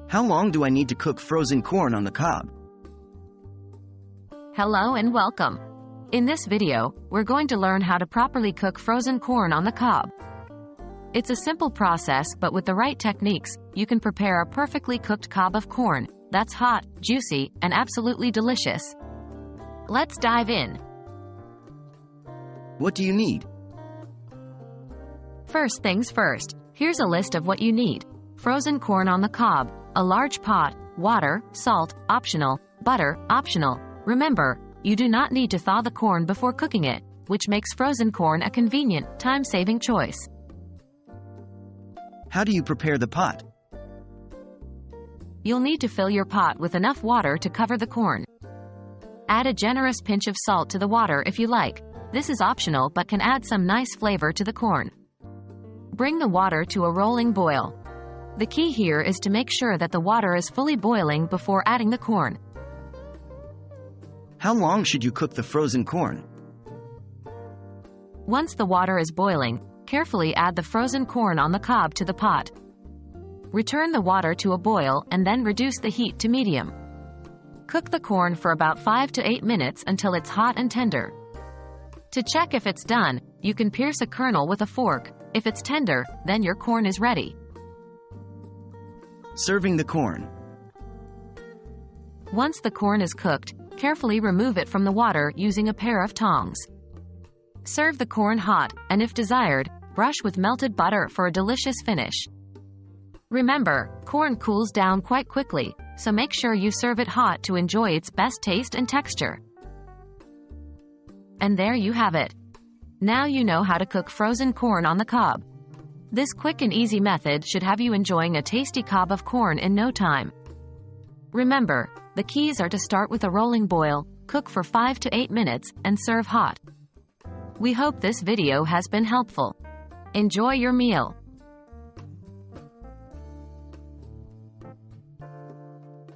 How long do I need to cook frozen corn on the cob? Hello and welcome. In this video, we're going to learn how to properly cook frozen corn on the cob. It's a simple process, but with the right techniques, you can prepare a perfectly cooked cob of corn that's hot, juicy, and absolutely delicious. Let's dive in. What do you need? First things first, here's a list of what you need. Frozen corn on the cob, a large pot, water, salt, optional, butter, optional. Remember, you do not need to thaw the corn before cooking it, which makes frozen corn a convenient, time-saving choice. How do you prepare the pot? You'll need to fill your pot with enough water to cover the corn. Add a generous pinch of salt to the water if you like. This is optional but can add some nice flavor to the corn. Bring the water to a rolling boil. The key here is to make sure that the water is fully boiling before adding the corn. How long should you cook the frozen corn? Once the water is boiling, carefully add the frozen corn on the cob to the pot. Return the water to a boil and then reduce the heat to medium. Cook the corn for about 5 to 8 minutes until it's hot and tender. To check if it's done, you can pierce a kernel with a fork. If it's tender, then your corn is ready. Serving the corn. Once the corn is cooked, carefully remove it from the water using a pair of tongs. Serve the corn hot, and if desired, brush with melted butter for a delicious finish. Remember, corn cools down quite quickly, so make sure you serve it hot to enjoy its best taste and texture. And there you have it. Now you know how to cook frozen corn on the cob. This quick and easy method should have you enjoying a tasty cob of corn in no time. Remember, the keys are to start with a rolling boil, cook for 5 to 8 minutes, and serve hot. We hope this video has been helpful. Enjoy your meal.